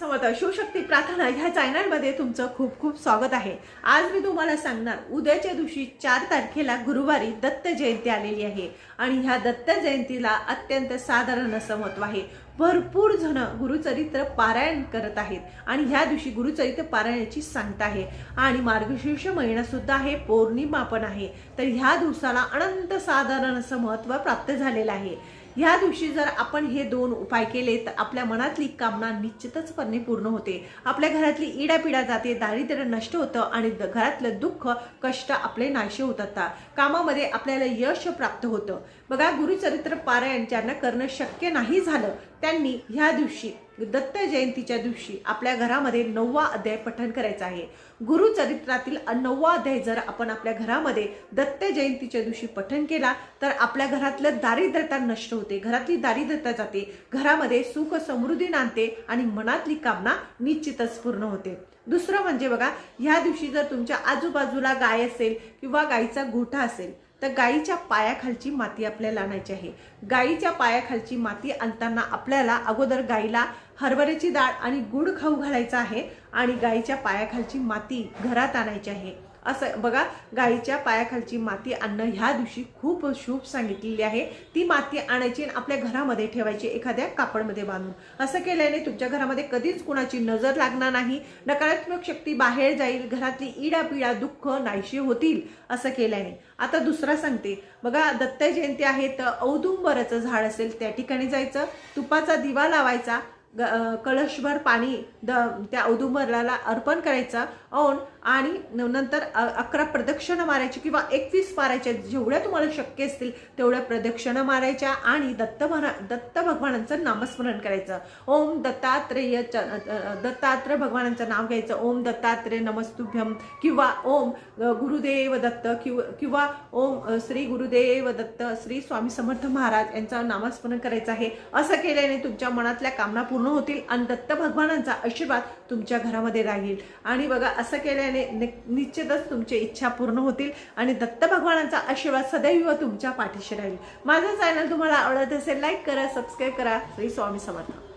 समर्थ शिवशक्ती प्रार्थना ह्या चॅनलमध्ये तुमचं खूप खूप स्वागत आहे। आज मी तुम्हाला सांगणार उद्याच्या दिवशी 4 तारखेला गुरुवारी दत्त जयंती आलेली आहे आणि ह्या दत्त जयंतीला अत्यंत साधारण असं महत्त्व आहे। भरपूर जण गुरुचरित्र पारायण करत आहेत आणि ह्या दिवशी गुरुचरित्र पारायणाची सांगता आहे आणि मार्गशीर्ष महिना सुद्धा आहे, पौर्णिमा पण आहे। तर ह्या दिवसाला अनंत साधारण असं महत्त्व प्राप्त झालेलं आहे। ह्या दिवशी जर आपण हे 2 उपाय केले तर आपल्या मनातली कामना निश्चितचपणे पूर्ण होते। आपल्या घरातली इडापिडा जाते, दारिद्र्य नष्ट होतं आणि घरातलं दुःख कष्ट आपले नाहीसे होतात। कामामध्ये आपल्याला यश प्राप्त होतं। बघा, गुरुचरित्र पारायण ज्यांना करणं शक्य नाही झालं त्यांनी ह्या दिवशी दत्त जयंतीच्या दिवशी आपल्या घरामध्ये 9वा अध्याय पठण करायचा आहे। गुरुचरित्रातील 9वा अध्याय जर आपण आपल्या घरामध्ये दत्त जयंतीच्या दिवशी पठण केला तर आपल्या घरातलं दारिद्र्यता नष्ट होते, घरातली दारिद्र्यता जाते, घरामध्ये सुख समृद्धी नांदते आणि मनातली कामना निश्चितच पूर्ण होते। दुसरं म्हणजे बघा, ह्या दिवशी जर तुमच्या आजूबाजूला गाय असेल किंवा गाईचा गोठा असेल तर गाईच्या पायाखालची माती आपल्याला आणायची आहे। गाईच्या पायाखालची माती आणताना आपल्याला अगोदर गाईला हरभऱ्याची डाळ आणि गुळ खाऊ घालायचा आहे आणि गाईच्या पायाखालची माती घरात आणायची आहे। असं बघा, गाईच्या पायाखालची माती आणणं ह्या दिवशी खूप शुभ सांगितलेली आहे। ती माती आणायची आणि आपल्या घरामध्ये ठेवायची, एखाद्या कापडमध्ये बांधून। असं केल्याने तुमच्या घरामध्ये कधीच कुणाची नजर लागणार नाही, नकारात्मक शक्ती बाहेर जाईल, घरातली इडापिडा दुःख नाहीशी होतील असं केल्याने। आता दुसरा सांगते बघा, दत्त जयंती आहे तर औदुंबराचं झाड असेल त्या ठिकाणी जायचं, तुपाचा दिवा लावायचा, कळशभर पाणी त्या औदुंबराला अर्पण करायचं आणि नंतर 11 प्रदक्षिणा मारायची किंवा 21 मारायच्या, जेवढ्या तुम्हाला शक्य असतील तेवढ्या प्रदक्षिणा मारायच्या आणि दत्त भगवानांचं नामस्मरण करायचं। ओम दत्तात्रेय भगवानांचं नाव घ्यायचं, ओम दत्तात्रेय नमस्तुभ्यम किंवा ओम गुरुदेव दत्त किंवा ओम श्री गुरुदेव दत्त श्री स्वामी समर्थ महाराज यांचं नामस्मरण करायचं आहे। असं केल्याने तुमच्या मनातल्या कामना पूर्ण होतील आणि दत्त भगवानांचा आशीर्वाद तुमच्या घरामध्ये राहील। आणि बघा, असं केल्याने निश्चितच तुमची इच्छा पूर्ण होतील आणि दत्त भगवानांचा आशीर्वाद सदैव तुमच्या पाठीशी राहील। माझा चॅनल तुम्हाला आवडत असेल लाईक करा, सबस्क्राईब करा। श्री स्वामी समर्थ।